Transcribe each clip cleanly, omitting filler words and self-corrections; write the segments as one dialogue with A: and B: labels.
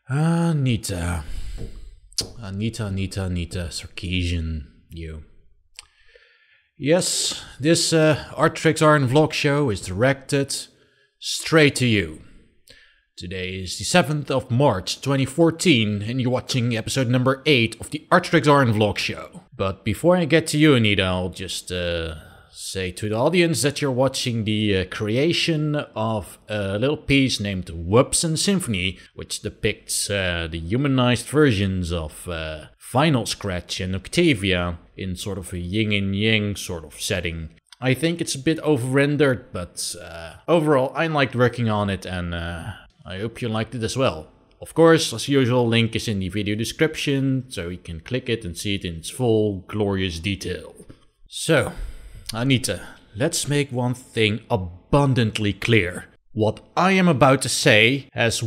A: Anita Sarkeesian, you. Yes, this Artrix Art vlog show is directed straight to you. Today is the 7th of March 2014 and you're watching episode number 8 of the Artrix Art vlog show. But before I get to you, Anita, I'll just say to the audience that you're watching the creation of a little piece named Wubs and Symphony, which depicts the humanized versions of Vinyl Scratch and Octavia in sort of a yin and yang sort of setting. I think it's a bit over-rendered, but overall I liked working on it, and I hope you liked it as well. Of course, as usual, link is in the video description, so you can click it and see it in its full glorious detail. So, Anita, let's make one thing abundantly clear. What I am about to say has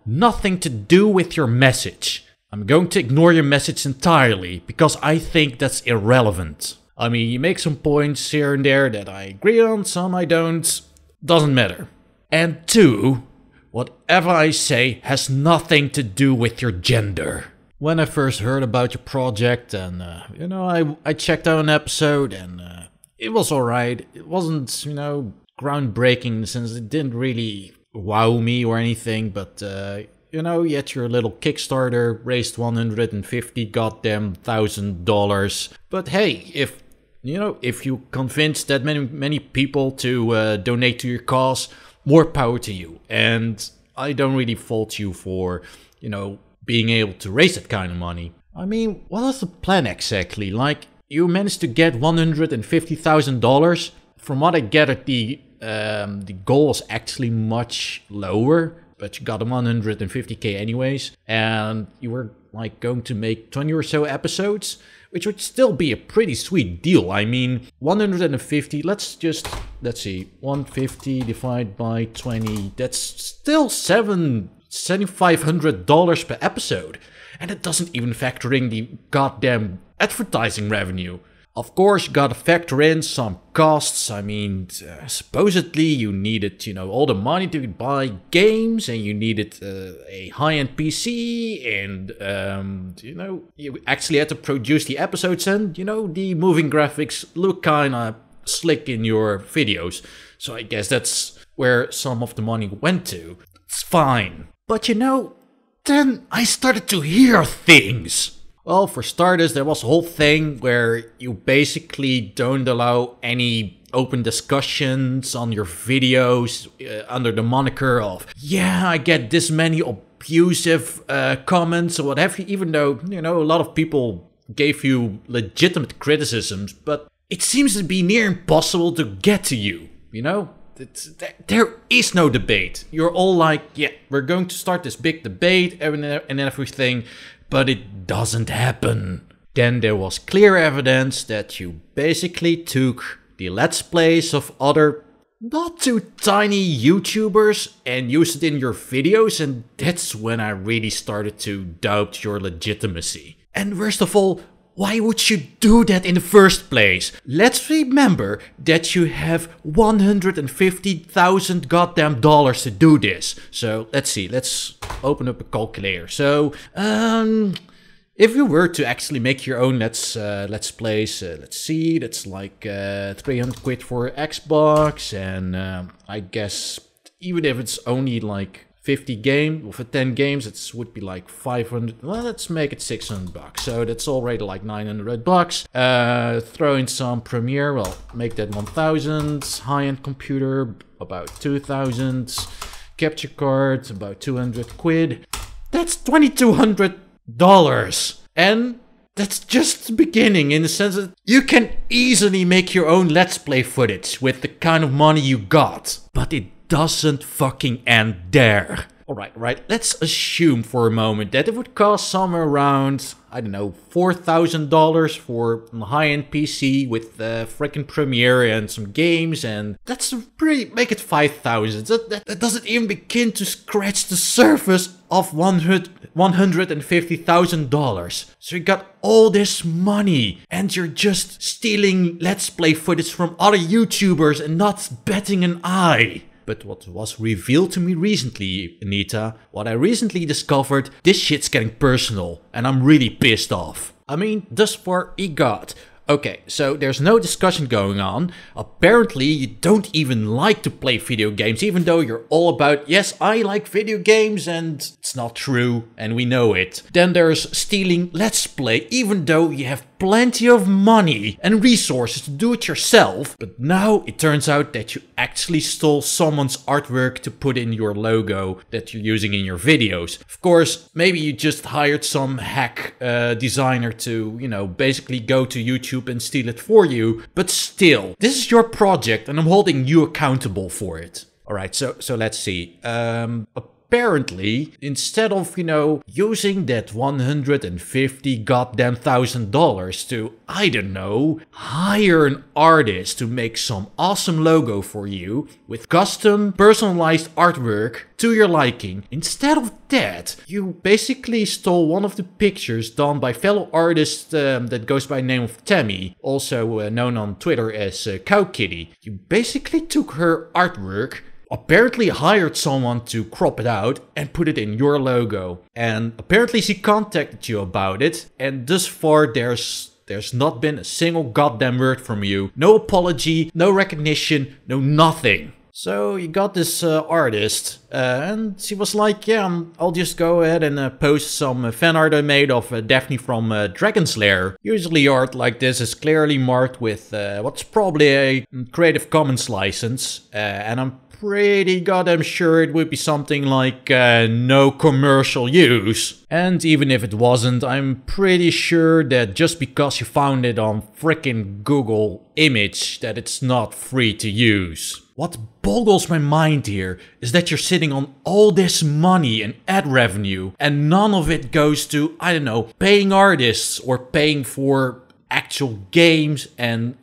A: nothing to do with your message. I'm going to ignore your message entirely because I think that's irrelevant. I mean, you make some points here and there that I agree on, some I don't. Doesn't matter. And 2, whatever I say has nothing to do with your gender. When I first heard about your project and, I checked out an episode and it was alright. It wasn't, groundbreaking in the sense it didn't really wow me or anything, but, you had your little Kickstarter, raised $150 goddamn $1,000. But hey, if you convinced that many people to donate to your cause, more power to you. And I don't really fault you for, being able to raise that kind of money. I mean, what was the plan exactly? Like, you managed to get $150,000. From what I gathered, the goal was actually much lower, but you got 150k anyways. And you were like going to make 20 or so episodes, which would still be a pretty sweet deal. I mean, 150, let's see, 150 divided by 20, that's still $7,500 per episode. And it doesn't even factor in the goddamn advertising revenue. Of course, you gotta factor in some costs. I mean, supposedly you needed, all the money to buy games, and you needed a high-end PC, and, you actually had to produce the episodes, and, the moving graphics look kinda slick in your videos. So I guess that's where some of the money went to. It's fine. But then I started to hear things. Well, for starters, there was a whole thing where you basically don't allow any open discussions on your videos under the moniker of, yeah, I get this many abusive comments or what have you, even though, a lot of people gave you legitimate criticisms, but it seems to be near impossible to get to you, There is no debate. You're all like, yeah, we're going to start this big debate and everything, but it doesn't happen. Then there was clear evidence that you basically took the Let's Plays of other not too tiny YouTubers and used it in your videos, and that's when I really started to doubt your legitimacy. And worst of all, why would you do that in the first place? Let's remember that you have $150,000 goddamn dollars to do this. So let's see, let's open up a calculator. So, if you were to actually make your own let's plays, let's see, that's like 300 quid for Xbox, and I guess even if it's only like 50 games, or for 10 games, it would be like 500, well, let's make it 600 bucks. So that's already like 900 bucks. Throw in some Premiere, well, make that 1,000. High-end computer, about 2,000. Capture card, about 200 quid. That's $2,200. And that's just the beginning, in the sense that you can easily make your own Let's Play footage with the kind of money you got. But it doesn't fucking end there. Alright, let's assume for a moment that it would cost somewhere around, I don't know, $4,000 for a high-end PC with frickin' Premiere and some games, and that's make it $5,000. That doesn't even begin to scratch the surface of $150,000. So you got all this money and you're just stealing Let's Play footage from other YouTubers and not batting an eye. but what was revealed to me recently, Anita, what I recently discovered, this shit's getting personal, and I'm really pissed off. I mean, thus far, EGOT. Okay, so there's no discussion going on. Apparently, you don't even like to play video games, even though you're all about, yes, I like video games, and it's not true, and we know it. Then there's stealing Let's Play, even though you have plenty of money and resources to do it yourself. But now it turns out that you actually stole someone's artwork to put in your logo that you're using in your videos. Of course, maybe you just hired some hack designer to, you know, basically go to YouTube and steal it for you. But still, this is your project and I'm holding you accountable for it. Alright, so let's see. Apparently, instead of, you know, using that $150 goddamn $1,000 to, I don't know, hire an artist to make some awesome logo for you with custom personalized artwork to your liking. Instead of that, you basically stole one of the pictures done by fellow artist that goes by the name of Tammy, also known on Twitter as Cowkitty. You basically took her artwork, apparently hired someone to crop it out and put it in your logo. And apparently she contacted you about it, and thus far there's not been a single goddamn word from you. No apology, no recognition, no nothing. So you got this artist, and she was like, yeah, I'll just go ahead and post some fan art I made of Daphne from Dragon's Lair. Usually art like this is clearly marked with what's probably a Creative Commons license, and I'm pretty goddamn sure it would be something like no commercial use. And even if it wasn't, I'm pretty sure that just because you found it on frickin' Google Image that it's not free to use. What boggles my mind here is that you're sitting on all this money and ad revenue and none of it goes to, I don't know, paying artists or paying for actual games and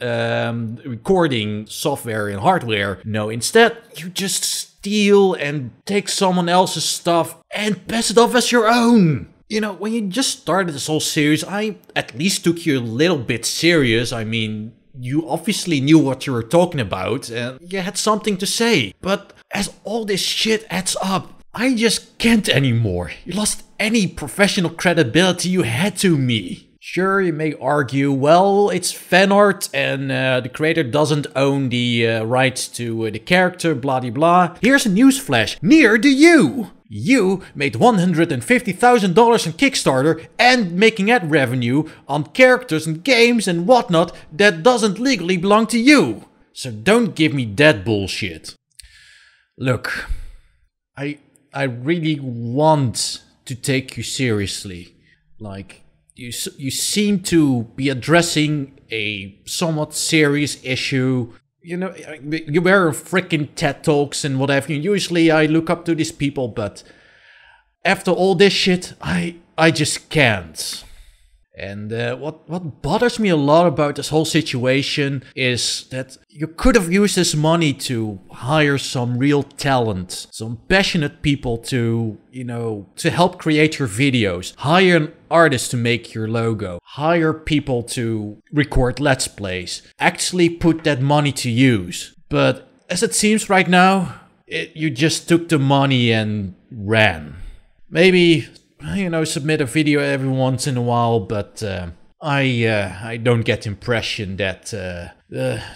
A: recording software and hardware. No, instead you just steal and take someone else's stuff and pass it off as your own. You know, when you just started this whole series, I at least took you a little bit serious. I mean, you obviously knew what you were talking about and you had something to say. But as all this shit adds up, I just can't anymore. You lost any professional credibility you had to me. Sure, you may argue, well, it's fan art and the creator doesn't own the rights to the character, blah de blah. Here's a newsflash, neither do you! You made $150,000 on Kickstarter and making ad revenue on characters and games and whatnot that doesn't legally belong to you. So don't give me that bullshit. Look, I really want to take you seriously. Like, you seem to be addressing a somewhat serious issue. You know, you wear freaking TED Talks and whatever. Usually I look up to these people, but after all this shit, I just can't. And what bothers me a lot about this whole situation is that you could have used this money to hire some real talent, some passionate people to, you know, to help create your videos. Hire an artist to make your logo. Hire people to record Let's Plays. Actually put that money to use. But as it seems right now, you just took the money and ran. Maybe, you know, submit a video every once in a while, but I don't get the impression that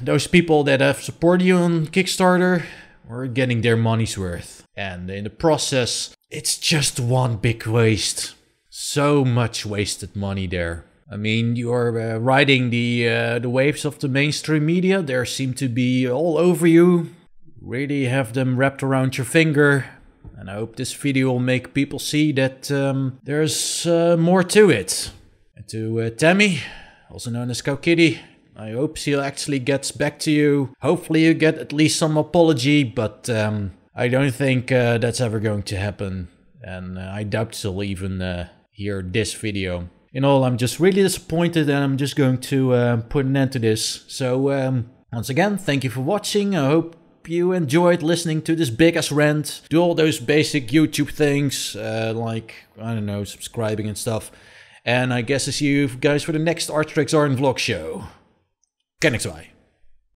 A: those people that have supported you on Kickstarter are getting their money's worth. And in the process, it's just one big waste. So much wasted money there. I mean, you're riding the waves of the mainstream media. They seem to be all over you. Really have them wrapped around your finger. And I hope this video will make people see that there's more to it. And to Tammy, also known as Cowkitty, I hope she actually gets back to you. Hopefully you get at least some apology, but I don't think that's ever going to happen. And I doubt she'll even hear this video. In all, I'm just really disappointed and I'm just going to put an end to this. So once again, thank you for watching. I hope you enjoyed listening to this big ass rant. Do all those basic YouTube things, like, I don't know, subscribing and stuff. And I guess I'll see you guys for the next Artrix Art and Vlog show. Okay, next bye.